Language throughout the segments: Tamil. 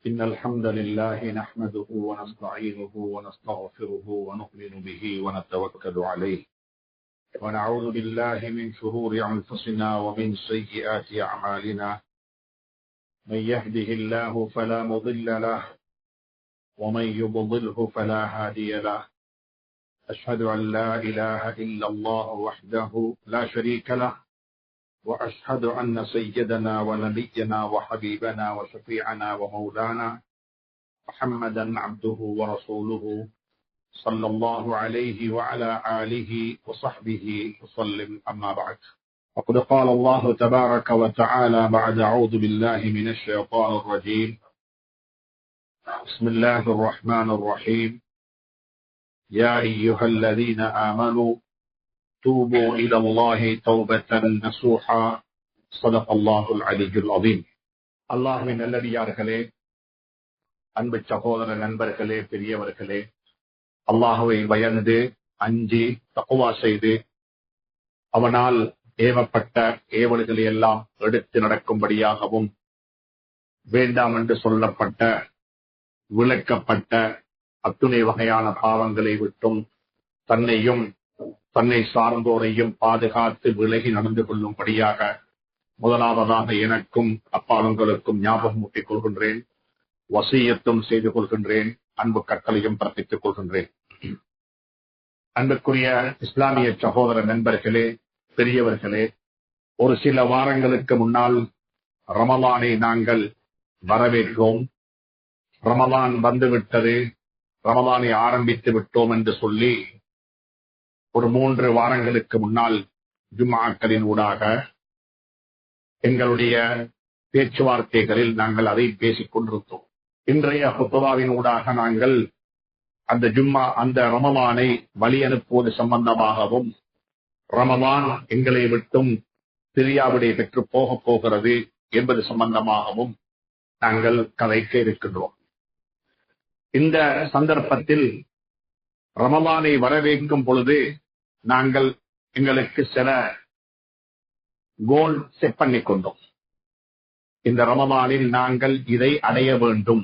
إن الحمد لله نحمده ونستعينه ونستغفره ونؤمن به ونتوكل عليه ونعوذ بالله من شرور أنفسنا ومن سيئات أعمالنا من يهده الله فلا مضل له ومن يضلله فلا هادي له أشهد أن لا إله إلا الله وحده لا شريك له وأشهد أن سيدنا ونبينا وحبيبنا وشفيعنا ومولانا محمدا عبده ورسوله صلى الله عليه وعلى آله وصحبه وسلم. أما بعد، وقد قال الله تبارك وتعالى بعد أعوذ بالله من الشيطان الرجيم: بسم الله الرحمن الرحيم. يا أيها الذين آمنوا توبوا إلى الله توبة نصوحا. صدق الله العلي العظيم. அல்லாஹ்வின் நல்லடியார்களே, அன்பு சகோதர நண்பர்களே, பெரியவர்களே, அல்லாஹ்வை பயந்து அஞ்சி தக்வா செய்து அவனால் ஏவப்பட்ட ஏவல்களை எல்லாம் எடுத்து நடக்கும்படியாகவும், வேண்டாம் என்று சொல்லப்பட்ட விளக்கப்பட்ட அத்துணை வகையான பாவங்களை விட்டும் தன்னையும் தன்னை சார்ந்தோரையும் பாதுகாத்து விலகி நடந்து கொள்ளும்படியாக முதலாவதாக எனக்கும் அப்பாலுங்களுக்கும் ஞாபகம் ஊட்டிக் கொள்கின்றேன், வசியத்தும் செய்து கொள்கின்றேன், அன்பு கட்டளையும் பிறப்பித்துக் கொள்கின்றேன். அன்புக்குரிய இஸ்லாமிய சகோதர நண்பர்களே, பெரியவர்களே, ஒரு சில வாரங்களுக்கு முன்னால் ரமலானை நாங்கள் வரவேற்றோம். ரமலான் வந்துவிட்டது, ரமலானை ஆரம்பித்து விட்டோம் என்று சொல்லி ஒரு 3 வாரங்களுக்கு முன்னால் ஜும்ஆக்களின் ஊடாக எங்களுடைய பேச்சுவார்த்தைகளில் நாங்கள் அதை பேசிக் கொண்டிருந்தோம். இன்றைய ஹுத்பாவின் ஊடாக நாங்கள் அந்த ரமலானை வழி அனுப்புவது சம்பந்தமாகவும், ரமலான் எங்களை விட்டும் பிரியாவிடை பெற்று போகப் போகிறது என்பது சம்பந்தமாகவும் நாங்கள் கதைக்க இருக்கின்றோம். இந்த சந்தர்ப்பத்தில் ரமலானை வரவேற்கும் பொழுது நாங்கள் எங்களுக்கு சில கோல் செட் பண்ணி கொண்டோம். இந்த ரமலானில் நாங்கள் இதை அடைய வேண்டும்,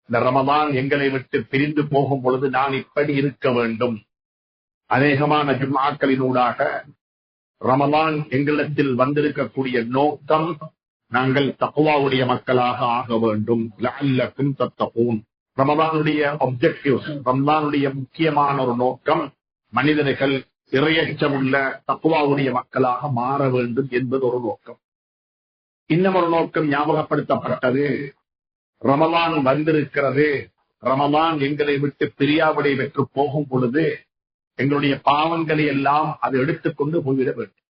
இந்த ரமலான் எங்களை விட்டு பிரிந்து போகும் பொழுது நான் இப்படி இருக்க வேண்டும். அநேகமான ஜும்ஆக்களினூடாக ரமலான் எங்களிடத்தில் வந்திருக்கக்கூடிய நோக்கம், நாங்கள் தக்வாவுடைய மக்களாக ஆக வேண்டும். லஅல்லக்கும் தத்தகூன். ரமலானுடைய ஆப்ஜெக்டிவ், ரமலானுடைய முக்கியமான ஒரு நோக்கம், மனிதர்கள் இறையச்சமுள்ள தக்வாவுடைய மக்களாக மாற வேண்டும் என்பது ஒரு நோக்கம். இன்னும் ஒரு நோக்கம் ஞாபகப்படுத்தப்பட்டது. ரமலான் வந்திருக்கிறது, ரமலான் எங்களை விட்டு பிரியாவிடை பெற்று போகும் பொழுது எங்களுடைய பாவங்களை எல்லாம் அது எடுத்துக்கொண்டு போய்விட வேண்டும்.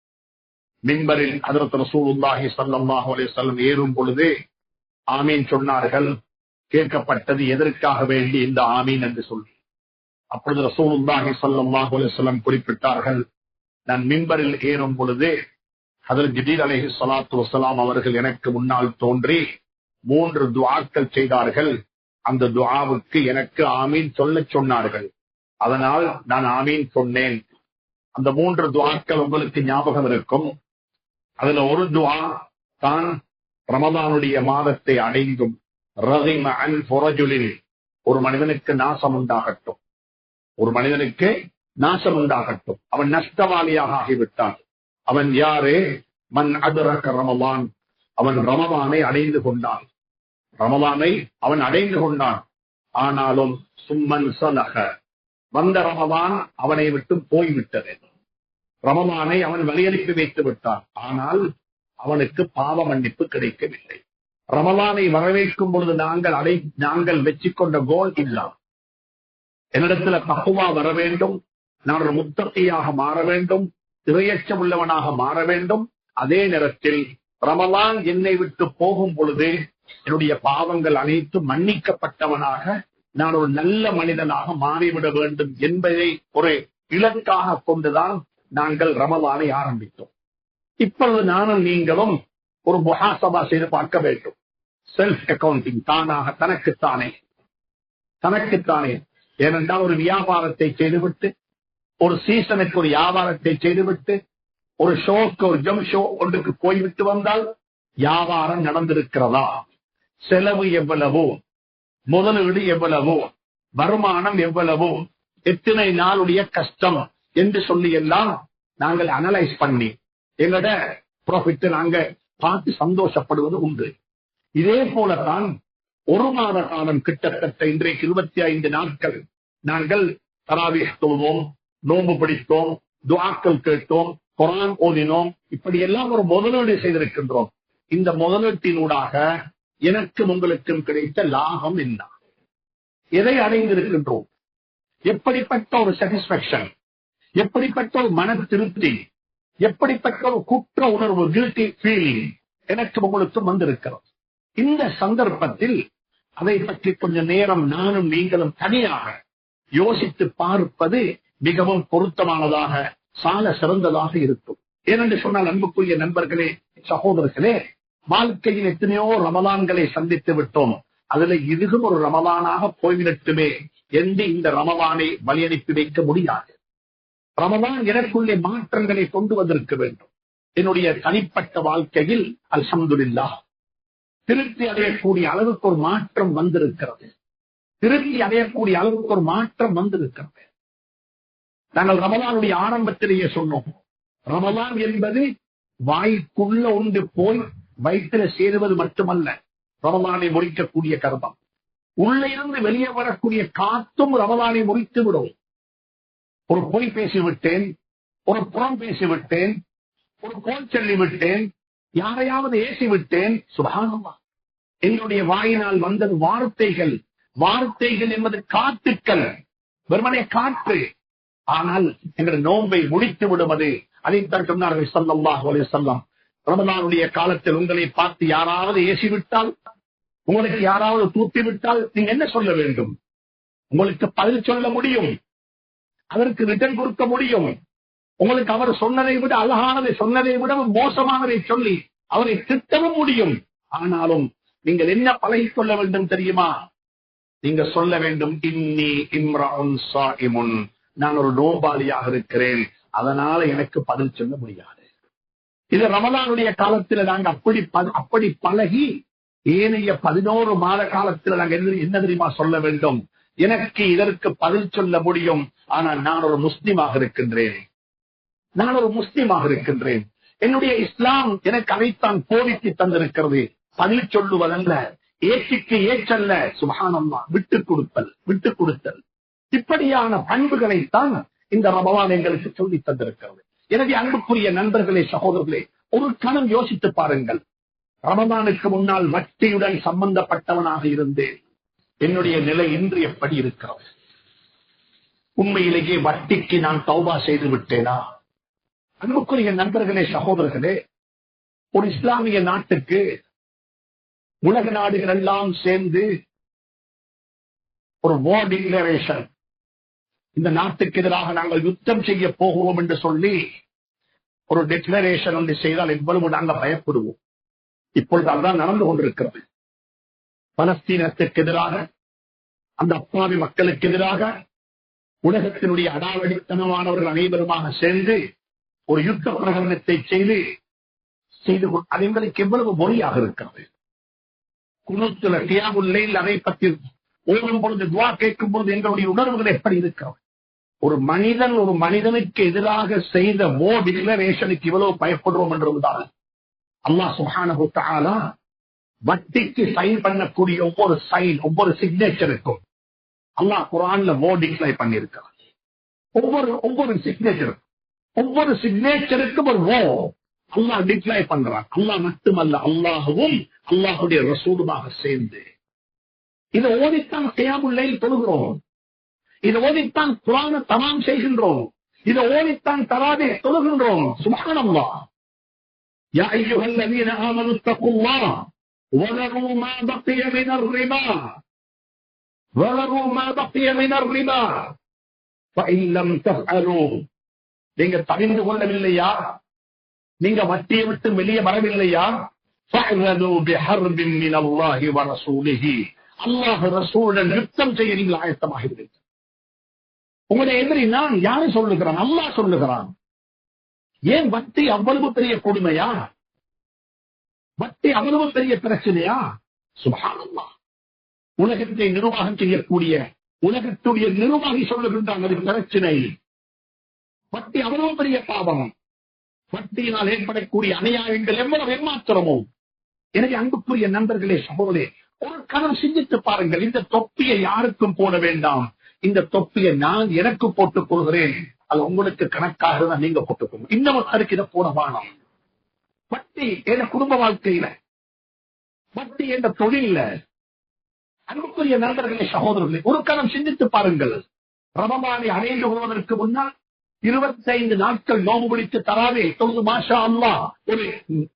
மின்பரில் ஹஜ்ரத் ரசூலுல்லாஹி ஸல்லல்லாஹு அலைஹி வஸல்லம் ஏறும் பொழுது ஆமீன் சொன்னார்கள். கேட்கப்பட்டது, எதற்காக வேண்டி இந்த ஆமீன் என்று சொல்லி. அப்பொழுது ரசூலுல்லாஹி ஸல்லல்லாஹு அலைஹி வஸல்லம் குறிப்பிட்டார்கள், நான் மின்பரில் ஏறும் பொழுது ஹஜ்ரத் ஜிப்ரீல் அலைஹிஸ்ஸலாத்து வஸ்ஸலாம் அவர்கள் எனக்கு முன்னால் தோன்றி 3 துஆக்கள் செய்தார்கள். அந்த துஆவுக்கு எனக்கு ஆமீன் சொல்ல சொன்னார்கள். அதனால் நான் ஆமீன் சொன்னேன். அந்த 3 துஆக்கள் உங்களுக்கு ஞாபகம் இருக்கும். அதுல ஒரு துஆ தான் ரமலானுடைய மாதத்தை அடைந்தும், ரகிம அன் ஃபுரஜுலின், ஒரு மனிதனுக்கு நாசம் உண்டாகட்டும், ஒரு மனிதனுக்கு நாசம் உண்டாகட்டும், அவன் நஷ்டவாளியாக ஆகிவிட்டான். அவன் யாரு? மன் அத்ரக ரமலான், அவன் ரமலானை அடைந்து கொண்டான். ரமலானை அவன் அடைந்து கொண்டான். ஆனாலும் சும்மன் சலக, வந்த ரமலான் அவனை விட்டு போய்விட்டது. ரமலானை அவன் வழியனுப்பி வைத்து விட்டான். ஆனால் அவனுக்கு பாவ மன்னிப்பு கிடைக்கவில்லை. ரமலானை வரவேற்கும் பொழுது நாங்கள் வெற்றிக்கொண்ட கோல் இல்லா, என்னிடத்துல தக்வா வர வேண்டும், நான் ஒரு முத்தகியாக மாற வேண்டும், இறையச்சம் உள்ளவனாக மாற வேண்டும். அதே நேரத்தில் ரமலான் என்னை விட்டு போகும் பொழுது என்னுடைய பாவங்கள் அனைத்தும் மன்னிக்கப்பட்டவனாக, நான் ஒரு நல்ல மனிதனாக மாறிவிட வேண்டும் என்பதை ஒரு இலக்காக கொண்டுதான் நாங்கள் ரமலானை ஆரம்பித்தோம். இப்பொழுது நானும் நீங்களும் ஒரு முஹாசபா செய்து பார்க்க வேண்டும். செல்ஃப் அக்கவுண்டிங், தானாக தனக்குத்தானே. ஏனென்றால் ஒரு வியாபாரத்தை செய்துவிட்டு, ஒரு சீசனுக்கு ஒரு வியாபாரத்தை செய்துவிட்டு, ஒரு ஷோக்கு, ஒரு ஜம் ஷோ ஒன்றுக்கு போய்விட்டு வந்தால் வியாபாரம் நடந்திருக்கிறதா? செலவு எவ்வளவோ, முதலீடு எவ்வளவோ, வருமானம் எவ்வளவோ, எத்தனை நாளுடைய கஷ்டம் என்று சொல்லி எல்லாம் நாங்கள் அனலைஸ் பண்ணி எங்களோட ப்ராஃபிட் நாங்க பார்த்து சந்தோஷப்படுவது உண்டு. இதே போலதான் ஒரு மாத காலம் கிட்டத்தட்ட இன்றைக்கு 25 நாட்கள் நாங்கள் தராவீஹ் தொழுவோம், நோன்பு பிடித்தோம், துஆக்கள் கேட்டோம், குர்ஆன் ஓதினோம். இப்படி எல்லாம் ஒரு முதலீடு செய்திருக்கின்றோம். இந்த முதலீட்டினூடாக எனக்கும் உங்களுக்கும் கிடைத்த லாபம் என்ன? எதை அடைந்திருக்கின்றோம்? எப்படிப்பட்ட ஒரு சாட்டிஸ்பாக்சன், எப்படிப்பட்ட ஒரு மன திருப்தி, எப்படிப்பட்ட ஒரு குற்ற உணர்வு, கில்ட்டி ஃபீலிங் எனக்கும் உங்களுக்கும் வந்திருக்கிறது. இந்த சந்தர்ப்பத்தில் அதை பற்றி கொஞ்ச நேரம் நானும் நீங்களும் தனியாக யோசித்து பார்ப்பது மிகவும் பொருத்தமானதாக, சால சிறந்ததாக இருக்கும். ஏனென்று சொன்னால், அன்புக்குரிய நண்பர்களே, சகோதரர்களே, வாழ்க்கையில் எத்தனையோ ரமலான்களை சந்தித்து விட்டோம். அதுல இதுவும் ஒரு ரமலானாக போய்விடட்டுமே என்று இந்த ரமலானை வழியனுப்பி வைக்க முடியாது. ரமலான் எனக்குள்ளே மாற்றங்களை கொண்டு வந்திருக்க வேண்டும். என்னுடைய தனிப்பட்ட வாழ்க்கையில் அல்ஹம்துலில்லாஹ் திருப்தி அடையக்கூடிய அளவுக்கு ஒரு மாற்றம் வந்திருக்கிறது. திருப்தி அடையக்கூடிய அளவுக்கு ஒரு மாற்றம் வந்திருக்கிறது. நாங்கள் ரமலானுடைய ஆரம்பத்திலேயே சொன்னோம், ரமலான் என்பது வாய்க்குள்ள உண்டு போய் வயிற்றில சேருவது மட்டுமல்ல, ரமலானை முறிக்கக்கூடிய கர்மம். உள்ள இருந்து வெளியே வரக்கூடிய காத்தும் ரமலானை முறித்து விடும். ஒரு பொய் பேசிவிட்டேன், ஒரு புறம் பேசிவிட்டேன், ஒரு கோல் சொல்லிவிட்டேன், யாரையாவது ஏசிவிட்டேன், சுப்ஹானல்லாஹ், என்னுடைய வாயினால் வந்தது வார்த்தைகள். வார்த்தைகள் என்பது காத்துக்கள், வெறுமனே காற்று. ஆனால் எங்கள் நோன்பை முடித்து விடுவது. அதைத்தான் சொன்னார்கள் ஸல்லல்லாஹு அலைஹி வஸல்லம், ரமலானுடைய காலத்தில் உங்களை பார்த்து யாராவது ஏசிவிட்டால், உங்களுக்கு யாராவது தூத்திவிட்டால் நீங்க என்ன சொல்ல வேண்டும்? உங்களுக்கு பதில் சொல்ல முடியும், அதற்கு ரிட்டர்ன் கொடுக்க முடியும். உங்களுக்கு அவர் சொன்னதை விட அழகானதை, சொன்னதை விட மோசமானதை சொல்லி அவரை திட்டவும் முடியும். ஆனாலும் நீங்கள் என்ன பழகிக் கொள்ள வேண்டும் தெரியுமா? நீங்க சொல்ல வேண்டும், இன்னி இம்ரஉன் ஸாயிமுன், நான் ஒரு நோபாளியாக இருக்கிறேன், அதனால எனக்கு பதில் சொல்ல முடியாது. இது ரமலானுடைய காலத்தில் நாங்க அப்படி பழகி, ஏனைய 11 மாத காலத்தில் நாங்க என்ன தெரியுமா சொல்ல வேண்டும்? எனக்கு இதற்கு பதில் சொல்ல முடியும், ஆனால் நான் ஒரு முஸ்லிமாக இருக்கின்றேன், நான் ஒரு முஸ்லிமாக இருக்கின்றேன். என்னுடைய இஸ்லாம் எனக்கு அதைத்தான் போதித்து தந்திருக்கிறது. பதில் சொல்லுவதல்ல, ஏற்றிக்கு ஏற்றல்ல, சுப்ஹானல்லாஹ், விட்டுக் கொடுத்தல், விட்டுக் கொடுத்தல். இப்படியான பண்புகளைத்தான் இந்த ரமலான் எங்களுக்கு சொல்லி தந்திருக்கிறது. எனவே அன்புக்குரிய நண்பர்களே, சகோதரர்களே, ஒரு கணம் யோசித்து பாருங்கள். ரமலானுக்கு முன்னால் வட்டியுடன் சம்பந்தப்பட்டவனாக இருந்தேன். என்னுடைய நிலை இன்று எப்படி இருக்கிறது? உண்மையிலேயே வட்டிக்கு நான் தௌபா செய்து விட்டேனா? அன்புக்குரிய நண்பர்களே, சகோதரர்களே, ஒரு இஸ்லாமிய நாட்டுக்கு உலக நாடுகள் எல்லாம் சேர்ந்து ஒரு வார் டிக்ளரேஷன், இந்த நாட்டுக்கு எதிராக நாங்கள் யுத்தம் செய்ய போகிறோம் என்று சொல்லி ஒரு டிக்ளரேஷன் ஒன்று செய்தால் எவ்வளவு நாங்கள் பயப்படுவோம். இப்பொழுது அதுதான் நடந்து கொண்டிருக்கிறது. பலஸ்தீனத்திற்கு எதிராக, அந்த அப்பாவி மக்களுக்கு எதிராக உலகத்தினுடைய அடாவடித்தனமானவர்கள் அனைவருமாக சேர்ந்து ஒரு யுத்த பிரகடனத்தை செய்து அது எங்களுக்கு எவ்வளவு மொழியாக இருக்கிறது. குனூத்துல கியாமுல்லைல் அதை பற்றி ஓடும் பொழுது, துவா கேட்கும் பொழுது எங்களுடைய உணர்வுகள் எப்படி இருக்கிறது? ஒரு மனிதன் ஒரு மனிதனுக்கு எதிராக செய்த வார் டிக்ளரேஷனுக்கு இவ்வளவு பயப்படுவோம் என்றுதான் அல்லாஹ் சுப்ஹானஹு வ தஆலா வட்டிக்கு சைன் பண்ணக்கூடிய ஒவ்வொரு சைன், ஒவ்வொரு சிக்னேச்சருக்கும் அல்லாஹ் குர்ஆன்ல வார் டிக்ளேர் பண்ணியிருக்கிறார். ஒவ்வொரு சிக்னேச்சருக்கும் ஒரு வார் அல்லாஹ் டிக்ளேர் பண்றான். அல்லாஹ் மட்டுமல்ல, அல்லாஹ்வும் அல்லாஹ்வுடைய ரசூலுமாக சேர்ந்து இதை ஓதித்தான் கியாமுல் லைல் தொழுகிறோம், இதை ஓதித்தான் குர்ஆனை தமாம் செய்கின்றோம், இதை ஓதித்தான் தராவீஹ் தொழுகின்றோம். சுப்ஹானல்லாஹ். யா அய்யுஹல்லதீன ஆமனு தக்குல்லாஹ் வதரு மா பக்கிய மினர் ரிபா வதரு மா பக்கிய மினர் ரிபா ஃபஇன் லம் தஃஅலு, நீங்க தவிந்து கொள்ளவில்லையா, நீங்க வட்டியை விட்டு வெளியே வரவில்லையா, ஃபஅது பிஹர்பின் மினல்லாஹி வ ரசூலிஹி, அல்லாஹ் ரசூலுடன் யுத்தம் செய்ய நீங்கள் ஆயத்தமாகிறீர்கள். உங்களுடைய எதிரி நான் யாரை சொல்லுகிறான்? அல்லாஹ் சொல்லுகிறான். ஏன் வட்டி அவ்வளவு பெரிய கொடுமையா? வட்டி அவ்வளவு பெரிய பிரச்சனையா? சுப்ஹானல்லாஹ். உலகத்தை நிர்வாகம் செய்யக்கூடிய உலகத்துடைய நிர்வாகி சொல்லுகின்றான், அது பிரச்சனை. வட்டி அவ்வளவு பெரிய பாவம். வட்டியினால் ஏற்படக்கூடிய அநியாயங்கள் எவ்வளவு ஏமாத்திரமோ. எனவே அன்புக்குரிய நண்பர்களே, சகோதரே, ஒரு கணம் சிந்தித்து பாருங்கள். இந்த தொப்பியை யாருக்கும் போட வேண்டாம். இந்த தொப்பியை நான் எனக்கு போட்டுக் கொள்கிறேன். அது உங்களுக்கு கணக்காக தான் நீங்க போட்டுக்கணும். இன்னும் அதுக்கு இதை போட வேணாம். வட்டி என்ற குடும்ப வாழ்க்கையில, வட்டி என்ற தொழில, அன்புக்குரிய நண்பர்களே, சகோதரர்களே, ஒரு கணம் சிந்தித்து பாருங்கள். ரமலானை அடைந்து கொள்வதற்கு முன்னால் 25 நாட்கள் நோம்பு பிடித்து தராவே தொழுது மாஷா அல்லாஹ்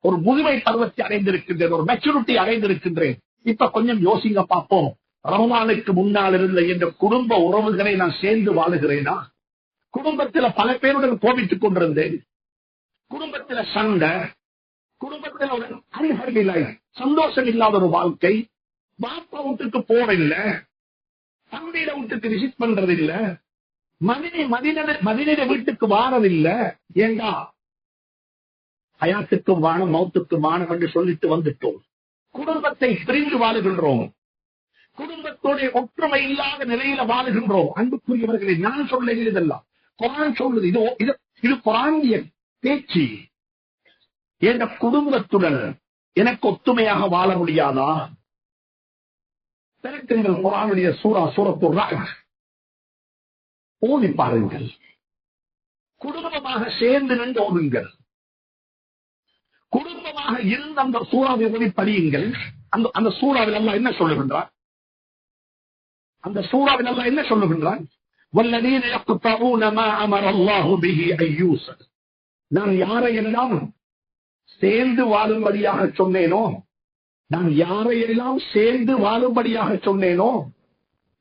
ஒரு முதுமை பருவத்தை அடைந்திருக்கின்றேன், ஒரு மெச்சூரிட்டி அடைந்திருக்கின்றேன். இப்ப கொஞ்சம் யோசிங்க பார்ப்போம். ரமலானுக்கு முன்னால் இருந்த என்ற குடும்ப உறவுகளை நான் சேர்ந்து வாழுகிறேனா? குடும்பத்தில் பல பேருடன் கோபித்துக் கொண்டிருந்தேன். குடும்பத்தில் சண்டை, குடும்பத்தில் ஒரு அன்ஹாப்பி லைஃப், சந்தோஷம் இல்லாத ஒரு வாழ்க்கை. பாப்பா வீட்டுக்கு போறதில்லை, தம்பியில வீட்டுக்கு விசிட் பண்றதில்லை, மதினிட வீட்டுக்கு வாரதில்லை. ஏண்டா ஹயாத்துக்கும் வானம் மௌத்துக்கும் வானம் என்று சொல்லிட்டு வந்துட்டோம். குடும்பத்தை பிரிந்து வாழுகின்றோம். குடும்பத்தோட ஒற்றுமை இல்லாத நிலையில வாழுகின்றோம். அன்புக்குரியவர்களை நான் சொல்ல இதெல்லாம் குர்ஆன் சொல்லுது. இது குர்ஆனிய பேச்சு. என்ற குடும்பத்துடன் எனக்கு ஒத்துமையாக வாழ முடியாதா? திறக்குங்கள் குர்ஆனுடைய சூரத்துர் ரஅத் ஓதி பாருங்கள். குடும்பமாக சேர்ந்து நின்று ஓதுங்கள். குடும்பமாக இருந்த அந்த சூறாவை ஓதி படியுங்கள். அந்த சூறாவில் அல்லாஹ் என்ன சொல்லுகின்றார்? அந்த சூறாவில் அல்லாஹ் என்ன சொல்லுகின்றான்? வல்லதீன யக்தஊன மா அமர அல்லாஹு பிஹி அய்யூஸல். நான் யாரையெல்லாம் சேர்ந்து வாழும்படியாக சொன்னேனோ, நான் யாரையெல்லாம் சேர்ந்து வாழும்படியாக சொன்னேனோ,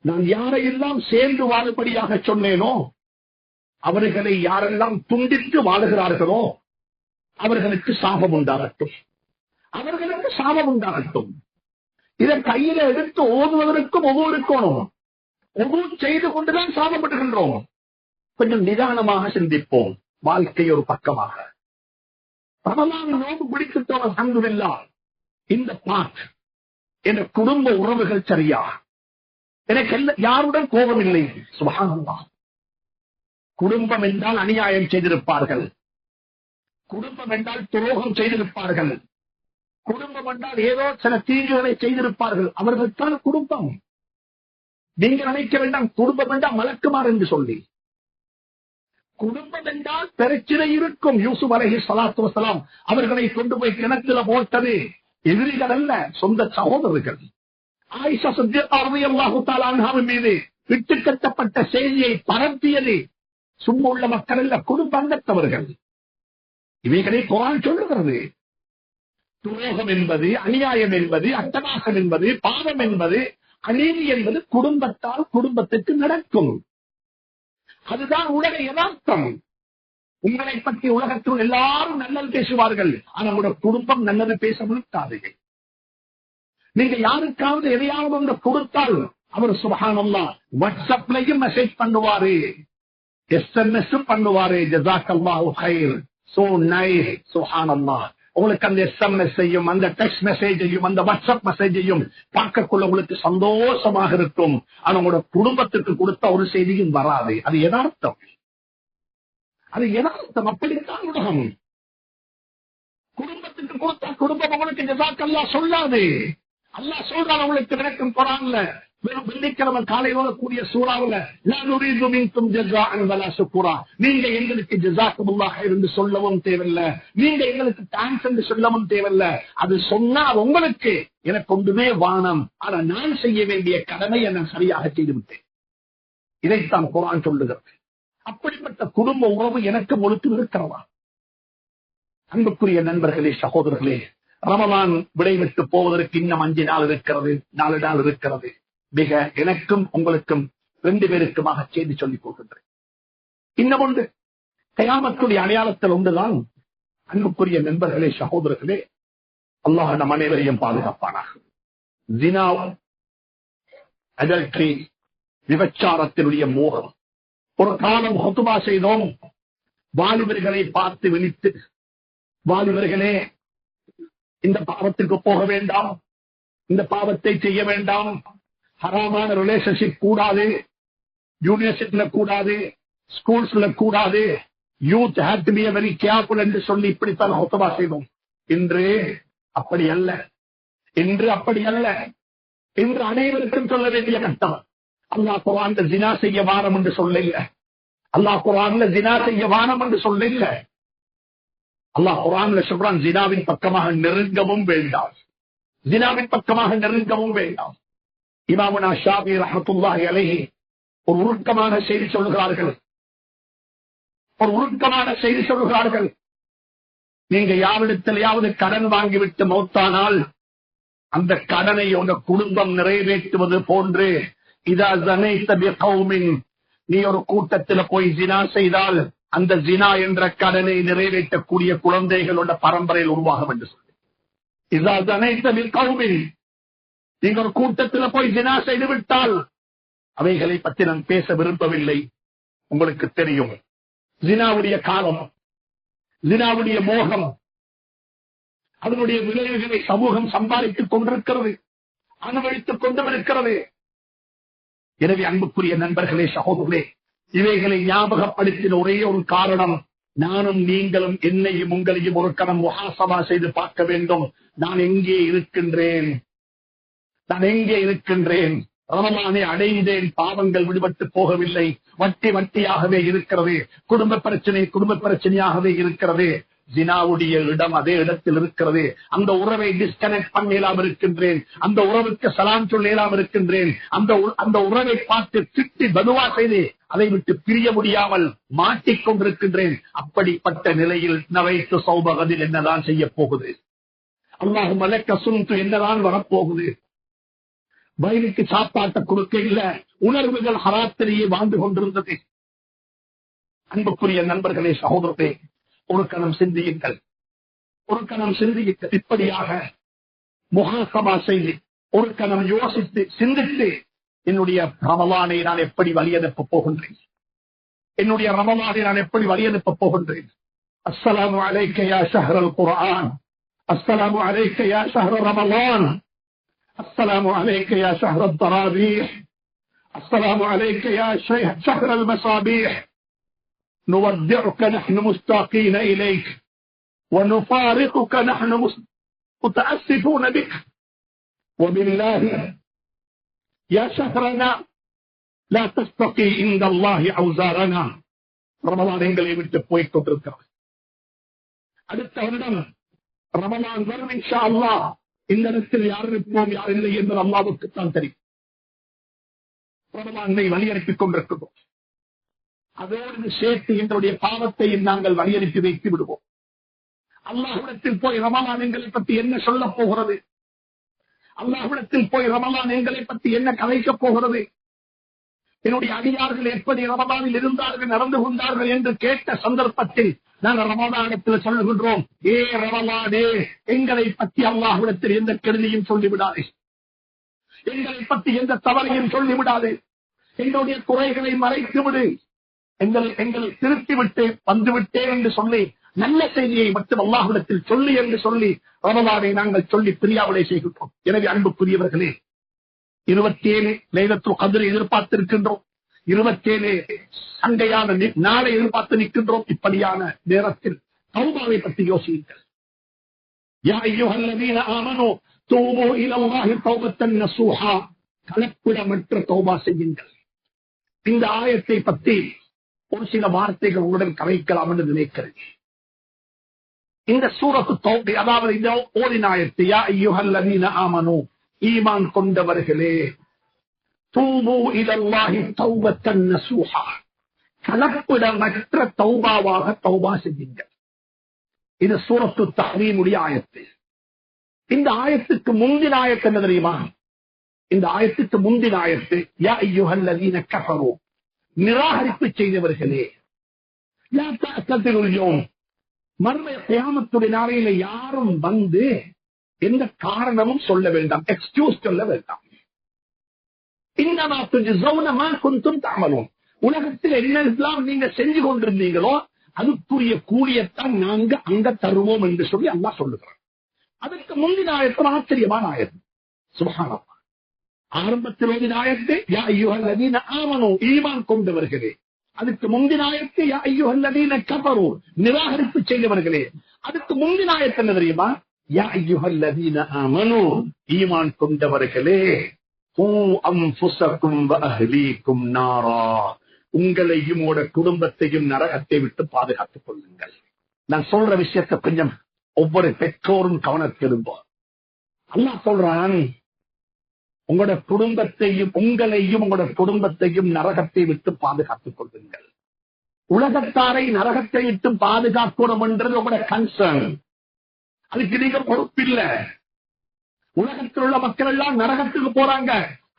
நான் யாரையெல்லாம் சேர்ந்து வாழும்படியாக சொன்னேனோ, அவர்களை யாரெல்லாம் துண்டித்து வாழுகிறார்களோ அவர்களுக்கு சாபம் உண்டாகட்டும், அவர்களுக்கு சாபம் உண்டாகட்டும். இதை கையில எடுத்து ஓதுவதற்கும் ஒவ்வொருக்கணும். ஒவ்வொரு செய்து கொண்டுதான் சாபப்படுகின்றோம். கொஞ்சம் நிதானமாக சிந்திப்போம். வாழ்க்கை ஒரு பக்கமாக. ரமலான் நோன்பு பிடித்துட்டோம், அல்ஹம்துலில்லாஹ். இந்த பாட் என்ற குடும்ப உறவுகள் சரியா? எனக்கு யாருடன் கோபம் இல்லை. சுப்ஹானல்லாஹ். குடும்பம் என்றால் அநியாயம் செய்திருப்பார்கள், குடும்பம் என்றால் துரோகம் செய்திருப்பார்கள், குடும்பம் என்றால் ஏதோ சில தீங்குகளை செய்திருப்பார்கள். அவர்கள் தான் குடும்பம். நீங்க நினைக்க வேண்டாம் குடும்பம் என்றால் மலக்குமார் என்று சொல்லி. குடும்பம் என்றால் பிரச்சனை இருக்கும். யூசுப் அலைஹிஸ்ஸலாத்து வஸ்ஸலாம் அவர்களை கொண்டு போய் கிணத்துல போட்டது எதிரிகள் அல்ல, சொந்த சகோதரர்கள். ஆயிஷா சித்திகா ரலியல்லாஹு தஆலா அன்ஹாவின் மீது விட்டுக்கட்டப்பட்ட செய்தியை பரப்பியது சும்மா உள்ள மக்கள் அல்ல, குடும்பத்தவர்கள். இவைகளை குர்ஆன் சொல்லுகிறது. துரோகம் என்பது, அநியாயம் என்பது, அட்டகாசம் என்பது, பாவம் என்பது, அநீதி என்பது குடும்பத்தால் குடும்பத்துக்கு நடக்கும். அதுதான் உலக யதார்த்தம். உங்களை பற்றி உலகத்தில் எல்லாரும் நல்லது பேசுவார்கள், ஆனா உங்களோட குடும்பம் நல்லது பேச மாட்டார்கள். நீங்க யாருக்காவது எதையாவது ஒன்று கொடுத்தால் அவர் சுப்ஹானல்லாஹ் வாட்ஸ்அப்லயும் மெசேஜ் பண்ணுவாரு, SMS பண்ணுவாரு. ஜஸாக்கல்லாஹு கைர், சோ நைஸ், சுப்ஹானல்லாஹ். உங்களுக்கு அந்த SMS ஐயும் அந்த டெக்ஸ்ட் மெசேஜையும் அந்த வாட்ஸ்அப் மெசேஜையும் பார்க்கக்குள்ள உங்களுக்கு சந்தோஷமாக இருக்கும். ஆனா உங்களோட குடும்பத்துக்கு கொடுத்த ஒரு செய்தியும் வராது. அது யதார்த்தம். அது யதார்த்தம். அப்படித்தான் உலகம். குடும்பத்துக்கு கொடுத்தா குடும்பம் உங்களுக்கு ஜஸாக்கல்லாஹ் சொல்லாது. அல்லாஹ் சொல்றான் உங்களுக்கு விளக்கம் குர்ஆன்ல. வெறும் வெள்ளிக்கிழமை காலையோட கூடிய சூறாவுல லா நுரீது மின்கும் ஜஸாஅன் வலா ஷுக்ரா. நீங்க எங்களுக்கு ஜஸாக்கல்லாஹ் கைர் என்று சொல்லவும் தேவையில்ல, நீங்க எங்களுக்கு தேங்க்ஸ் என்று சொல்லவும் தேவையில்ல. அது சொன்னா உங்களுக்கு எனக்கு ஒன்றுமே வானம். ஆனா நான் செய்ய வேண்டிய கடமையை நான் சரியாக செய்து விட்டேன். இதைத்தான் குர்ஆன் சொல்லுகிறது. அப்படிப்பட்ட குடும்ப உறவு எனக்கு முழுக்க இருக்கிறதா? அன்புக்குரிய நண்பர்களே, சகோதரர்களே, ரமலான் விடைவிட்டு போவதற்கு இன்னும் 5 நாள் இருக்கிறது, 4 நாள் இருக்கிறது. மிக எனக்கும் உங்களுக்கும் 2 பேருக்குமாக செய்தி சொல்லிக் கொள்கின்றேன். இன்னும் ஒன்று, கயாமத்துடைய அடையாளத்தில் ஒன்றுதான். அன்புக்குரிய நண்பர்களே, சகோதரர்களே, அல்லாஹ் நம் அனைவரையும் பாதுகாப்பானாக. ஜினா, அடல்ட்ரி, விபச்சாரத்தினுடைய மோகம். ஒரு காலம் ஹுத்பா செய்தோம், வாலிபர்களை பார்த்து விழித்து, வாலிபர்களே இந்த பாவத்திற்கு போக வேண்டாம், இந்த பாவத்தை செய்ய வேண்டாம், ஹராமான ரிலேஷன்ஷிப் கூடாது, யூனிவர்சிட்டியில கூடாது, ஸ்கூல்ஸ்ல கூடாது, youth have to be very careful என்று சொல்லி இப்படித்தான் ஹுத்பா செய்தோம். இன்று அப்படி அல்ல, இன்று அப்படி அல்ல. இன்று அனைவருக்கும் சொல்ல வேண்டிய கட்டம். அல்லாஹ் குர்ஆன்ல ஜினா செய்ய வாரம் என்று சொல்ல இல்ல. அல்லாஹ் குர்ஆன்ல ஜினா செய்ய வாரம் என்று சொல்ல இல்ல. அல்லாஹ் குர்ஆன்ல சொல்றான், ஜினாவின் பக்கமாக நெருங்கவும் வேண்டாம், ஜினாவின் பக்கமாக நெருங்கவும் வேண்டாம். இமாமுனா ஷாஃபி ரஹ்மத்துல்லாஹி அலைஹி ஒரு உருக்கமான செய்தி சொல்லுகிறார்கள். ஒரு உருக்கமான செய்தி சொல்லுகிறார்கள். நீங்க யாரிடத்திலேயாவது கடன் வாங்கிவிட்டு மௌத்தானால் அந்த கடனை உங்க குடும்பம் நிறைவேற்றுவது போன்று, இதா ஸனைத பிகௌமின், நீ ஒரு கூட்டத்தில் போய் ஜினா செய்தால் அந்த ஜினா என்ற கடனை நிறைவேற்றக்கூடிய குழந்தைகளோட பரம்பரையில் உருவாகும் என்று சொல்லி. இதா ஸனைத பிகௌமின், நீங்க ஒரு கூட்டத்தில் போய் ஜினா செய்து விட்டால், அவைகளை பற்றி நான் பேச விரும்பவில்லை, உங்களுக்கு தெரியும். ஜினாவுடைய காலம், ஜினாவுடைய மோகம், அதனுடைய விளைவுகளை சமூகம் சம்பாதித்துக் கொண்டிருக்கிறது, அனுபவித்துக் கொண்டும் இருக்கிறது. எனவே அன்புக்குரிய நண்பர்களே, சகோதரர்களே, இவைகளை ஞாபகப்படுத்தின ஒரே ஒரு காரணம், நானும் நீங்களும் என்னையும் உங்களையும் ஒரு கணம் முஹாசபா செய்து பார்க்க வேண்டும். நான் எங்கே இருக்கின்றேன், நான் எங்கே இருக்கின்றேன்? ரமலானை அடைந்தேன், பாவங்கள் விடுபட்டு போகவில்லை, வட்டி வட்டியாகவே இருக்கிறது, குடும்ப பிரச்சனை குடும்ப பிரச்சனையாகவே இருக்கிறது. ஜினாவுடைய இடம் அதே இடத்தில் இருக்கிறது. அந்த உறவை டிஸ்கனெக்ட் பண்ணலாம் இருக்கின்றேன், அந்த உறவுக்கு சலாம் சொல்லலாம் இருக்கின்றேன், அந்த உறவை பார்த்து திட்டி பதுவா செய்து அதை விட்டு பிரிய முடியாமல் மாட்டிக்கொண்டிருக்கின்றேன். அப்படிப்பட்ட நிலையில் நவைத்து சௌபகதில் என்னதான் செய்ய போகுது? அல்லாஹு மலக்க சுன்து என்னதான் வரப்போகுது? வயலுக்கு சாப்பாட்டை கொடுக்க இல்ல, உணர்வுகள் ஹராத்திலேயே வாழ்ந்து கொண்டிருந்தது. அன்புக்குரிய நண்பர்களே, சகோதரர்களே, ஒரு கணம் சிந்தியுங்கள், ஒரு கணம் சிந்தியுங்கள். இப்படியாக முஹாசபா செய்து ஒரு கணம் யோசித்து சிந்தித்து, என்னுடைய ரமலானை நான் எப்படி வழியனுப்ப போகின்றேன், என்னுடைய ரமலானை நான் எப்படி வழியனுப்ப போகின்றேன்? அஸ்ஸலாமு அலைக்க யா ஷஹ்ரல் குர்ஆன், அஸ்ஸலாமு அலைக்க யா ஷஹ்ர ரமலான், السلام عليك يا شهر الضرابيح، السلام عليك يا شهر المصابيح. نودعك نحن مشتاقين إليك ونفارقك نحن متأسفون بك. وبالله يا شهرنا لا تستقي عند الله أوزارنا. رمضان எங்களை விட்டு போய்க் கொண்டிருக்கிறது. அடுத்த வருடம் ரமலான் வரும் இன்ஷா அல்லாஹ். இந்த இடத்தில் யார் இருப்போம் யார் இல்லை என்பது அல்லாஹ்வுக்குத்தான் தெரியும். ரமலானை வழியனுப்பிக் கொண்டிருக்கிறோம். அதோடு சேர்த்து எங்களுடைய பாவத்தை நாங்கள் வழியனுப்பி வைத்து விடுவோம். அல்லாஹ்விடத்தில் போய் ரமலான் எங்களை பற்றி என்ன சொல்ல போகிறது? அல்லாஹ்விடத்தில் போய் ரமலான் எங்களை பற்றி என்ன கலைக்கப் போகிறது? என்னுடைய அடியார்கள் எப்படி ரமலானில் இருந்தார்கள், நடந்து கொண்டார்கள் என்று கேட்ட சந்தர்ப்பத்தில் நாங்கள் ரமலானிடத்தில் சொல்லுகின்றோம், ஏ ரமலானே, எங்களை பற்றி அல்லாஹ்விடத்தில் எந்த கெடுதியும் சொல்லிவிடாதே, எங்களை பற்றி எந்த தவறையும் சொல்லிவிடாதே, எங்களுடைய குறைகளை மறைத்து விடு, எங்களை திருத்திவிட்டு வந்துவிட்டேன் என்று சொல்லி நல்ல செய்தியை மட்டும் அல்லாஹ்விடத்தில் சொல்லி என்று சொல்லி ரமலானை நாங்கள் சொல்லி பிரியாவிலை செய்கின்றோம். எனவே அன்புக்குரியவர்களே, 27 லைலத்துல் கத்ரை எதிர்பார்த்திருக்கின்றோம், 27 சண்டையான நாளை எதிர்பார்த்து நிற்கின்றோம். இப்படியான நேரத்தில் தௌபாவை பற்றி யோசியுங்கள். யா அய்யுஹல்லதீன ஆமனூ தூபூ இலல்லாஹி தௌபத்தன் நஸூஹா, கலப்பிடமற்ற தௌபா செய்யுங்கள். இந்த ஆயத்தை பற்றி ஒரு சில வார்த்தைகள் உங்களுடன் கலைக்கலாம் என்று நினைக்கிறேன். இந்த சூரத்து தௌபா, அதாவது இந்த ஓதின ஆயத்து, யா அய்யுஹல்லதீன ஆமனூ, ஈமான் கொண்டவர்களே, தூபு இலல்லாஹி தௌபத்தன் நஸூஹா, கலப்பிடமற்ற தௌபாவாக தௌபா செய்யுங்கள். இது சூரத்து தஹ்ரீமுடைய ஆயத்து. இந்த ஆயத்துக்கு முந்தின ஆயத்து என்ன தெரியுமா? இந்த ஆயத்துக்கு முந்தின ஆயத்து, யா அய்யுஹல்லதீன கஃபரு, நிராகரிப்பு செய்தவர்களே, லா தஅததிருல் யௌம், மறுமை கியாமத்துடைய நாளையில யாரும் வந்து எந்த காரணமும் சொல்ல வேண்டாம், எக்ஸ்கியூஸ் சொல்ல வேண்டாம். இன்னமா துஜ்ஸௌன மா குன்தும் தஅமலூன், உலகத்தில் என்னெல்லாம் நீங்க செஞ்சு கொண்டிருந்தீங்களோ அதுக்குரிய கூலியத்தான் நாங்க அங்க தருவோம் என்று சொல்லி அல்லாஹ் சொல்லுகிறார். அதற்கு முந்தின ஆயத்து ஆச்சரியமான ஆயத்து. சுப்ஹானல்லாஹ். ஆரம்பத்தில் ஓதின ஆயத்து யா அய்யுஹல்லதீன ஆமனூ, ஈமான் கொண்டவர்களே. அதுக்கு முந்தின ஆயத்து யா அய்யுஹல்லதீன கஃபரூ, நிராகரிப்பு செய்தவர்களே. அதுக்கு முந்தின ஆயத்து என்ன தெரியுமா? யா அய்யுஹல்லதீன ஆமனூ, ஈமான் கொண்டவர்களே. கூ அன்ஃபுஸக்கும் வ அஹ்லீக்கும் நாரா, உங்களையும் உங்களோட குடும்பத்தையும் நரகத்தை விட்டு பாதுகாத்துக் கொள்ளுங்கள். நான் சொல்ற விஷயத்தை கொஞ்சம் ஒவ்வொரு பெற்றோரும் கவனத்திருப்போம். அல்லாஹ் சொல்றான், உங்களோட குடும்பத்தையும் உங்களையும் உங்களோட குடும்பத்தையும் நரகத்தை விட்டு பாதுகாத்துக் கொள்ளுங்கள். உலகத்தாரை நரகத்தை விட்டு பாதுகாக்கணும் என்றது உங்களோட கன்சர்ன். அதுக்கு நீங்க பொறுப்பில்லை. உலகத்தில் உள்ள மக்கள் எல்லாம் நரகத்துக்கு போறாங்க,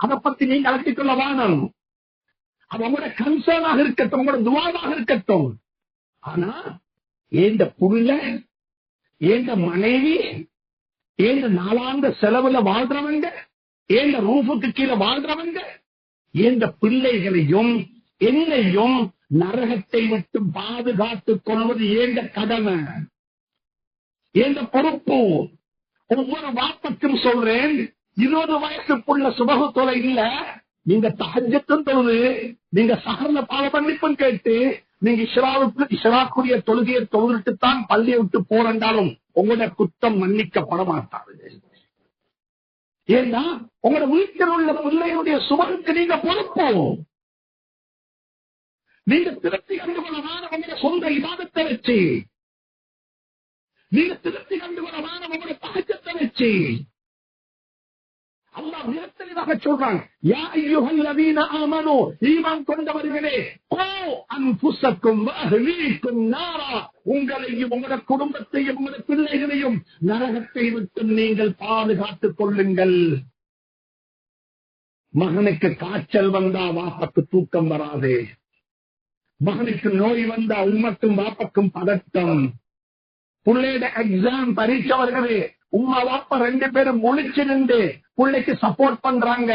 அதை பத்தி நீங்க அழைத்துக் கொள்ள வேணும். அது உங்களோட கன்சர்னாக இருக்கட்டும், உங்களோட துவாவாக இருக்கட்டும். ஆனா ஏந்த புள்ள, ஏந்த மனைவி, ஏந்த நாளாந்த செலவுல வாழ்றவங்க, ஏந்த ரூஃபுக்கு கீழே வாழ்றவங்க, ஏந்த பிள்ளைகளையும் என்னையும் நரகத்தை விட்டு பாதுகாத்துக் கொள்வது ஏந்த கடமை, ஏந்த பொறுப்பு. ஒவ்வொரு வாப்பத்தும் சொல்றேன், 20 வயசுக்குள்ள சுபகு தொலை இல்ல, நீங்க தஹஜ்ஜத்தும் தொழுது, நீங்க சஹர்ல பாவ மன்னிப்பும் கேட்டு, நீங்க இஸ்ராக்குரிய தொழுகையை தொழுதுட்டுத்தான் பள்ளியை விட்டு போறாலும் உங்களோட குற்றம் மன்னிக்கப்பட மாட்டாது. ஏன்னா உங்களோட வீட்டில் உள்ள பிள்ளைகளுடைய சுபகுக்கு நீங்க பொறுப்பு. நீங்க திருப்தி கண்டுகொள்ளமான உங்களோட சொந்த இபாதத்தை வச்சு, நீங்க திருப்தி கண்டுகொள்ளமான உங்களோட தஹஜ்ஜத்தை வச்சு. அல்லாஹ் நிரந்தரமாக சொல்றான், யா அய்யுஹல்லதீன ஆமனூ, ஈமான் கொண்டவர்களே, கூ அன்ஃபுஸக்கும் வ அஹ்லீக்கும் நாரா, உங்களையும் உங்களோட குடும்பத்தையும் உங்களோட பிள்ளைகளையும் நரகத்தை விட்டு நீங்கள் பாதுகாத்துக் கொள்ளுங்கள். மகனுக்கு காய்ச்சல் வந்தா வாப்பக்கு தூக்கம் வராது. மகனுக்கு நோய் வந்தா உம்மக்கும் வாப்பக்கும் பதட்டம். பிள்ளையோட எக்ஸாம் பரீட்சவர்களே, உம்மா வாப்பா 2 பேரும் முழிச்சு நின்று பிள்ளைக்கு சப்போர்ட் பண்றாங்க.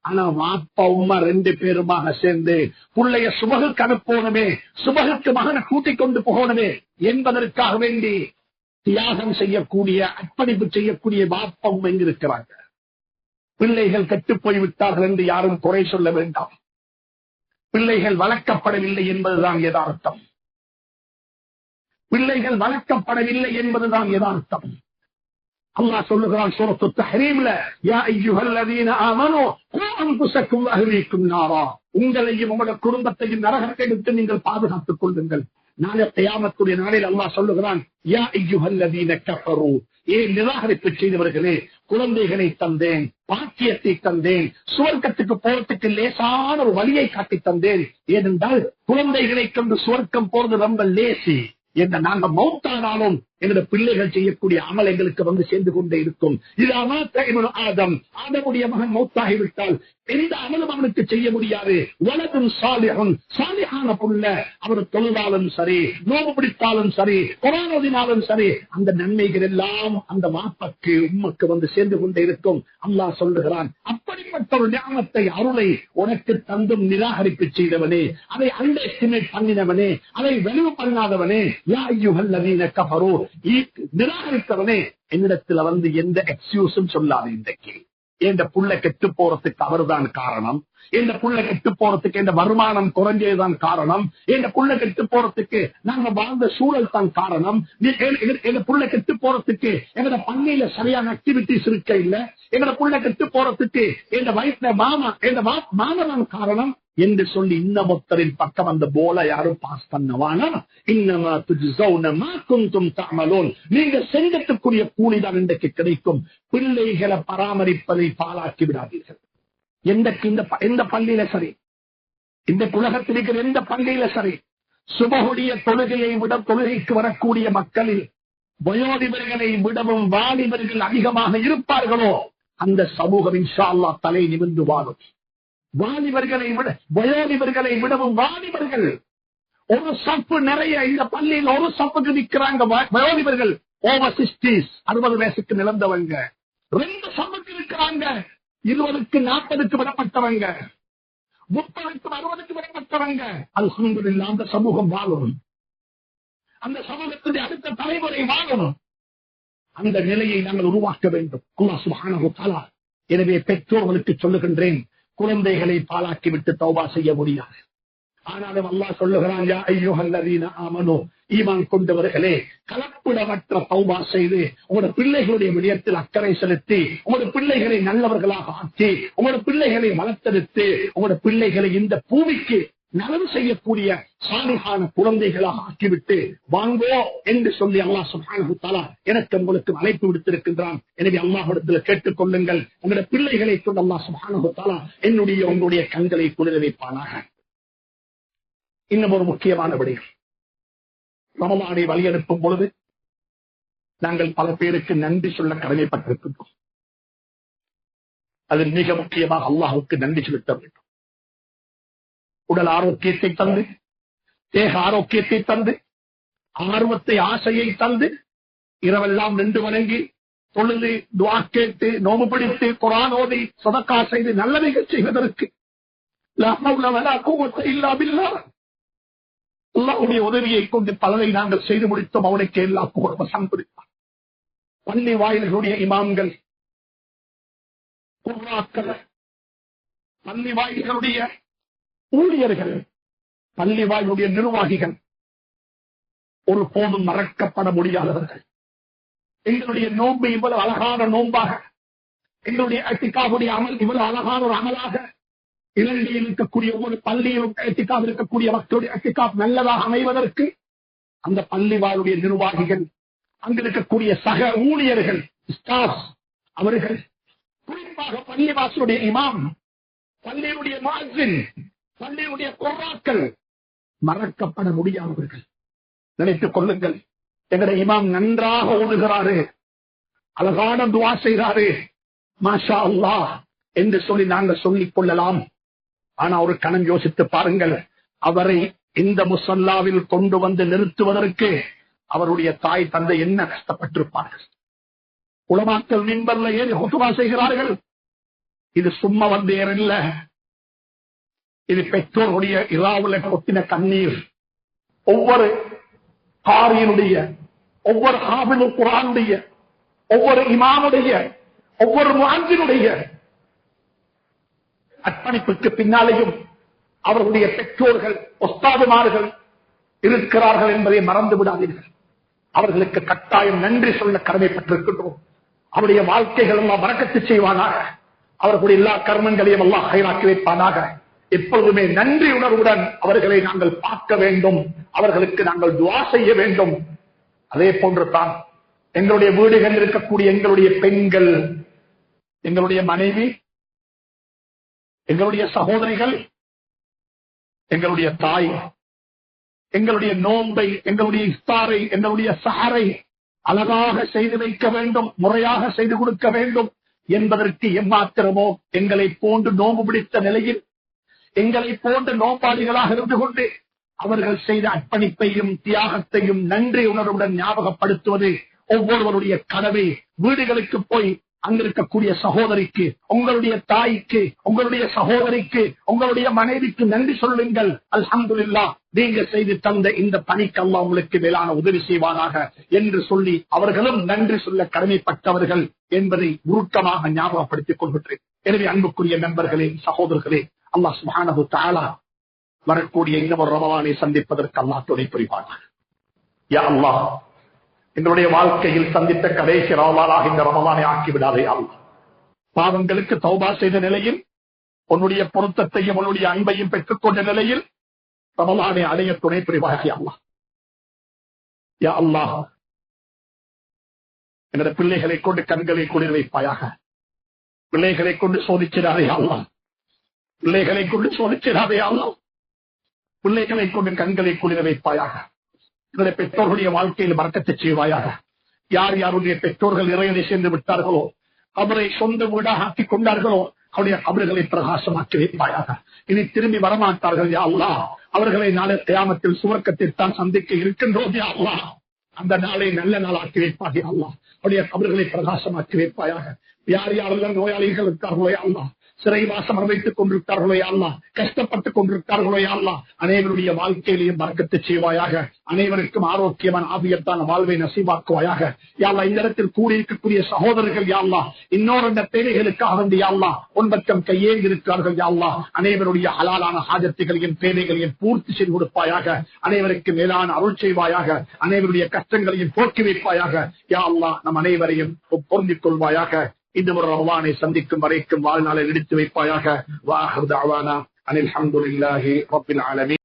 ஆனா வாப்பா உம்மா 2 பேருமாக சேர்ந்து பிள்ளைய சுபகுக்கு அனுப்பணுமே, சுபகுக்கு மகனை கூட்டிக் கொண்டு போகணுமே என்பதற்காக வேண்டி தியாகம் செய்யக்கூடிய, அர்ப்பணிப்பு செய்யக்கூடிய வாப்பா உம்மா இருக்கிறாங்க. பிள்ளைகள் கெட்டுப் போய்விட்டார்கள் என்று யாரும் குறை சொல்ல வேண்டாம். பிள்ளைகள் வளர்க்கப்படவில்லை என்பதுதான் யதார்த்தம். பிள்ளைகள் வளர்க்கப்படவில்லை என்பதுதான் யதார்த்தம். அல்லாஹ் சொல்லுகிறான் சூரத்து தஹ்ரீம்ல, யா அய்யுஹல்லதீன ஆமனூ கூ அன்ஃபுஸக்கும் வ அஹ்லீக்கும் நாரா, உங்களையும் உங்களோட குடும்பத்தையும் நரகத்தை விட்டு நீங்கள் பாதுகாத்துக் கொள்ளுங்கள். நாளை கியாமத்துடைய நாளில் அல்லாஹ் சொல்லுகிறான், யா அய்யுஹல்லதீன கஃபரூ, நிராகரிப்பு செய்தவர்களே, குழந்தைகளை தந்தேன், பாக்கியத்தை தந்தேன், சுவர்க்கத்துக்கு போறதுக்கு லேசான ஒரு வழியை காட்டி தந்தேன். ஏனென்றால் குழந்தைகளை கொண்டு சுவர்க்கம் போறது ரொம்ப லேசி. என்ன நாங்க மௌத்தானாலும் எங்களுடைய பிள்ளைகள் செய்யக்கூடிய அமல் எங்களுக்கு வந்து சேர்ந்து கொண்டே இருக்கும். ஆதமுடைய மகன் மௌத்தாகிவிட்டால் எந்த அமலும் அவனுக்கு செய்ய முடியாது. வலதும் சாலிஹுன், சாலிஹான புள்ள, அவர் தொழுதாலும் சரி, நோம்பு பிடித்தாலும் சரி, குர்ஆன் ஓதினாலும் சரி, அந்த நன்மைகள் எல்லாம் அந்த வாப்பக்கு உம்மக்கு வந்து சேர்ந்து கொண்டே இருக்கும். அல்லாஹ் சொல்லுகிறான், அப்படிப்பட்ட ஒரு ஞானத்தை, அருளை உனக்கு தந்தும் நிராகரிப்பு செய்தவனே, அதை அண்டர் எஸ்டிமேட் பண்ணினவனே, அதை வெளிவு பண்ணாதவனே, யா அய்யுஹல்லதீன கஃபரூ, நிராகரித்தவனே, என்னிடத்துல வந்து எந்த எக்ஸ்கியூஸும் சொல்லாது. இன்றைக்கு எந்த புள்ள கெட்டு போறதுக்கு அவர்தான் காரணம், எந்த புள்ள கெட்டு போறதுக்கு எந்த வருமானம் குறைஞ்சதுதான் காரணம், எந்த புள்ள கெட்டு போறதுக்கு நாங்க வாழ்ந்த சூழல் தான் காரணம், எங்க புள்ள கெட்டு போறதுக்கு எங்க பள்ளியில சரியான ஆக்டிவிட்டிஸ் இருக்க இல்ல, எங்க புள்ள கெட்டு போறதுக்கு எங்க வயசுல மாமன் காரணம் என்று சொல்லி இன்னமொத்தரின் பக்கம் அந்த போல யாரும் பாஸ் பண்ணவானா, இன்னமா துஜ்ஸௌன மா குன்தும் தஅமலூன், நீங்க செஞ்சத்துக்குரிய கூலிதான் இன்றைக்கு கிடைக்கும். பிள்ளைகளை பராமரிப்பதை பாழாக்கி விடாதீர்கள். எந்த பள்ளியில சரி, இந்த உலகத்தில் இருக்கிற எந்த பள்ளியில சரி, சுபகுடைய தொழுகையை விட தொழுகைக்கு வரக்கூடிய மக்களில் வயோதிபர்களை விடவும் வாலிபர்கள் அதிகமாக இருப்பார்களோ அந்த சமூகம் இன்ஷா அல்லாஹ் தலை நிமிர்ந்து வாழும். வாலிபர்களை விட வயோதிபர்களை விடவும் வாலிபர்கள் ஒரு சப்பு நிறைய இந்த பள்ளியில் ஒரு சப்புக்கு நிற்கிறாங்க. வயோதிபர்கள் ஓவர் 60s, 60 வயசுக்கு நிலந்தவங்க 2 சப்புக்கு இருக்கிறாங்க. 20க்கு 40க்கு விடப்பட்டவங்க, 30க்கு 60க்கு விடப்பட்டவங்க. அல்ஹம்துலில்லாஹ் அந்த சமூகம் வாழும், அந்த சமூகத்துடைய அடுத்த தலைமுறை வாழும். அந்த நிலையை நாங்கள் உருவாக்க வேண்டும். அல்லாஹ் சுப்ஹானஹு வ தஆலா எனவே பெற்றோர்களுக்கு சொல்லுகின்றேன், குழந்தைகளை பாலாக்கிவிட்டு தௌபா செய்ய முடியாது. ஆனாலும் அல்லாஹ் சொல்லுகிறான், யா அய்யுஹல்லதீன ஆமனூ, ஈமான் கொண்டவர்களே, கலப்பிடமற்ற தௌபா செய்து உங்களோட பிள்ளைகளுடைய விடயத்தில் அக்கறை செலுத்தி உங்களோட பிள்ளைகளை நல்லவர்களாக ஆக்கி உங்களோட பிள்ளைகளை வளர்த்தெடுத்து உங்களோட பிள்ளைகளை இந்த பூமிக்கு நலவு செய்யக்கூடிய சாலிகான குழந்தைகளாக ஆக்கிவிட்டு வாங்கோ என்று சொல்லி அல்லாஹ் சுப்ஹானஹு வ தஆலா எனக்கு உங்களுக்கு அழைப்பு விடுத்திருக்கின்றான். எனவே அல்லாஹ்விடத்தில் கேட்டுக் கொள்ளுங்கள், உங்களுடைய பிள்ளைகளை கொண்டு அல்லாஹ் சுப்ஹானஹு வ தஆலா உங்களுடைய கண்களை குளிர வைப்பானாக. இன்னும் ஒரு முக்கியமான விடயம், ரமலானை வழியனுப்பும் பொழுது நாங்கள் பல பேருக்கு நன்றி சொல்ல கடமைப்பட்டிருக்கின்றோம். அதில் மிக முக்கியமாக அல்லாஹ்வுக்கு நன்றி செலுத்த வேண்டும். உடல் ஆரோக்கியத்தை தந்து, தேக ஆரோக்கியத்தை தந்து, ஆர்வத்தை ஆசையை தந்து, இரவெல்லாம் நின்று வணங்கி தொழுது துஆ கேட்டு நோம்பு பிடித்து குர்ஆன் ஓதி சதகா செய்து நல்லவைகள் செய்வதற்கு லா ஹவ்ல வலா குவத்த இல்லா பில்லாஹ், அல்லாஹ்வுடைய உதவியை கொண்டு பலரை நாங்கள் செய்து முடித்தோம். அவனுக்கு எல்லா புகழும் சம்பளித்தார். பள்ளி வாயில்களுடைய இமாம்கள், குர்ஆக்கள், பள்ளி வாயில்களுடைய ஊழியர்கள், பள்ளி வாயிலுடைய நிர்வாகிகள் ஒரு போதும் மறக்கப்பட முடியாதவர்கள். எங்களுடைய நோன்பு இவ்வளவு அழகான நோன்பாக, எங்களுடைய இஅ்திகாஃபுடைய அமல் இவ்வளவு அழகான ஒரு அமலாக, இலங்கையில் இருக்கக்கூடிய ஒவ்வொரு பள்ளியிலும் இஅ்திகாஃப் இருக்கக்கூடிய மக்களுடைய இஅ்திகாஃப் நல்லதாக அமைவதற்கு அந்த பள்ளி வாயிலுடைய நிர்வாகிகள், அங்கு இருக்கக்கூடிய சக ஊழியர்கள், ஸ்டாஃப், அவர்கள், குறிப்பாக பள்ளிவாசலுடைய இமாம், பள்ளியுடைய முஅஸ்ஸின், பள்ளியுடைய குர்ஆக்கள் மறக்கப்பட முடியாதவர்கள். நினைத்துக் கொள்ளுங்கள், எங்களுடைய இமாம் நன்றாக ஓதுகிறாரு, அழகான துஆ செய்கிறாரு, மாஷா அல்லாஹ் என்று சொல்லி நாங்கள் சொல்லிக் கொள்ளலாம். ஆனா ஒரு கணம் யோசித்து பாருங்கள், அவரை இந்த முஸல்லாவில் கொண்டு வந்து நிறுத்துவதற்கு அவருடைய தாய் தந்தை என்ன கஷ்டப்பட்டிருப்பார்கள். உலமாக்கள் மிம்பர்ல ஏறி ஹுத்பா செய்கிறார்கள். இது சும்மா வந்து ஏறல்ல, இது பெற்றோருடைய இராவுல கொட்டின கண்ணீர். ஒவ்வொரு காரியினுடைய, ஒவ்வொரு ஹாஃபிதுல் குர்ஆனுடைய, ஒவ்வொரு இமாமுடைய, ஒவ்வொரு முஅஸ்ஸினுடைய அர்ப்பணிப்புக்கு பின்னாலேயும் அவர்களுடைய பெற்றோர்கள், உஸ்தாதுமார்கள் இருக்கிறார்கள் என்பதை மறந்து விடாதீர்கள். அவர்களுக்கு கட்டாயம் நன்றி சொல்ல கடமைப்பட்டிருக்கின்றோம். அவருடைய வாழ்க்கைகள் எல்லாம் பரக்கத்து செய்வானாக, அவர்களுடைய எல்லா கர்மங்களையும் அல்லாஹ் ஹைராக்கி வைப்பானாக. எப்பொழுதுமே நன்றி உணர்வுடன் அவர்களை நாங்கள் பார்க்க வேண்டும், அவர்களுக்கு நாங்கள் துஆ செய்ய வேண்டும். அதே போன்று தான் எங்களுடைய வீடுகளில் இருக்கக்கூடிய எங்களுடைய பெண்கள், எங்களுடைய மனைவி, எங்களுடைய சகோதரிகள், எங்களுடைய தாய், எங்களுடைய நோன்பை, எங்களுடைய இஃப்தாரை, எங்களுடைய சஹரை அழகாக செய்து வைக்க வேண்டும், முறையாக செய்து கொடுக்க வேண்டும் என்பதற்கு எம்மாத்திரமோ எங்களை போன்று நோன்பு பிடித்த நிலையில் எங்களை போன்ற நோம்பாளிகளாக இருந்து கொண்டு அவர்கள் செய்த அர்ப்பணிப்பையும் தியாகத்தையும் நன்றி உணர்வுடன் ஞாபகப்படுத்துவது ஒவ்வொருவருடைய கடமை. வீடுகளுக்கு போய் அங்கிருக்கக்கூடிய சகோதரிக்கு, உங்களுடைய தாய்க்கு, உங்களுடைய சகோதரிக்கு, உங்களுடைய மனைவிக்கு நன்றி சொல்லுங்கள். அல்ஹம்துலில்லாஹ், நீங்க செய்து தந்த இந்த பணிக்கு அல்லாஹ் உங்களுக்கு மேலான உதவி செய்வானாக என்று சொல்லி அவர்களும் நன்றி சொல்ல கடமைப்பட்டவர்கள் என்பதை உருக்கமாக ஞாபகப்படுத்திக் கொள்கின்றேன். எனவே அன்புக்குரிய நண்பர்களே, சகோதரர்களே, அல்லாஹ் சுப்ஹானஹு வ தஆலா வரக்கூடிய இந்த ஒரு ரமலானை சந்திப்பதற்கு அல்லாஹ் துணை புரிவானாக. யா அல்லாஹ், எங்களுடைய வாழ்க்கையில் சந்தித்த கடைசி ரமலானாக இந்த ரமலானை ஆக்கிவிடாதே அல்லாஹ். பாவங்களுக்கு தௌபா செய்த நிலையில், உன்னுடைய பொருத்தத்தையும் உன்னுடைய அன்பையும் பெற்றுக் கொண்ட நிலையில் ரமலானை அடைய துணை புரிவாக அல்லாஹ். யா அல்லாஹ், எங்களுடைய பிள்ளைகளை கொண்டு கண்களை குளிர் வைப்பாயாக. பிள்ளைகளை கொண்டு சோதிச்சிடாதே அல்லாஹ், பிள்ளைகளை கொண்டு சோதிச்சிடாதே அல்லாஹ். பிள்ளைகளை கொண்டு கண்களை குளிர வைப்பாயாக. எங்களுடைய பெற்றோர்களுடைய வாழ்க்கையில் பரக்கத்தை செய்வாயாக. யார் யாருடைய பெற்றோர்கள் இறைவனை சேர்ந்து விட்டார்களோ, அவரை சொந்த வீடாக ஆக்கிக் கொண்டார்களோ, அவருடைய கபறுகளை பிரகாசமாக்கி வைப்பாயாக. இனி திரும்பி வரமாட்டார்கள் யா அல்லாஹ். அவர்களை நாளை கியாமத்தில் சுவர்க்கத்தில் தான் சந்திக்க இருக்கின்றோம் யா அல்லாஹ். அந்த நாளை நல்ல நாள் ஆக்கி வைப்பாக அல்லாஹ். அவருடைய கபறுகளை பிரகாசமாக்கி வைப்பாயாக. யார் யாரெல்லாம் நோயாளிகள் இருக்கார்களோ யா அல்லாஹ், சிறைவாசம் அனுபவித்துக் கொண்டிருக்கிறார்களோ யா அல்லாஹ், கஷ்டப்பட்டுக் கொண்டிருக்கிறார்களோ யா அல்லாஹ், அனைவருடைய வாழ்க்கையிலையும் பரக்கத்து செய்வாயாக. அனைவருக்கும் ஆரோக்கியமான ஆபியத்தான வாழ்வை நசீபாக்குவாயாக. யா அல்லாஹ், இந்த இடத்தில் கூடியிருக்கக்கூடிய சகோதரர்கள் யா அல்லாஹ், இன்னொரு தேவைகளுக்காக வேண்டி யா அல்லாஹ் உன்பக்கம் கையேங்கி இருக்கிறார்கள் யா அல்லாஹ், அனைவருடைய ஹலாலான ஹாஜத்துகளையும் தேவைகளையும் பூர்த்தி செய்து கொடுப்பாயாக. அனைவருக்கு மேலான அருள் செய்வாயாக. அனைவருடைய கஷ்டங்களையும் போக்கி வைப்பாயாக. யா அல்லாஹ், நம் அனைவரையும் பொருந்திக் கொள்வாயாக. இந்த ஒரு ரமலானை சந்திக்கும் வரைக்கும் வாழ்நாளை எடுத்து வைப்பாயாக. வாஹிர் தஅவானா அனில் ஹம்துலில்லாஹி ரப்பில் ஆலமீன்.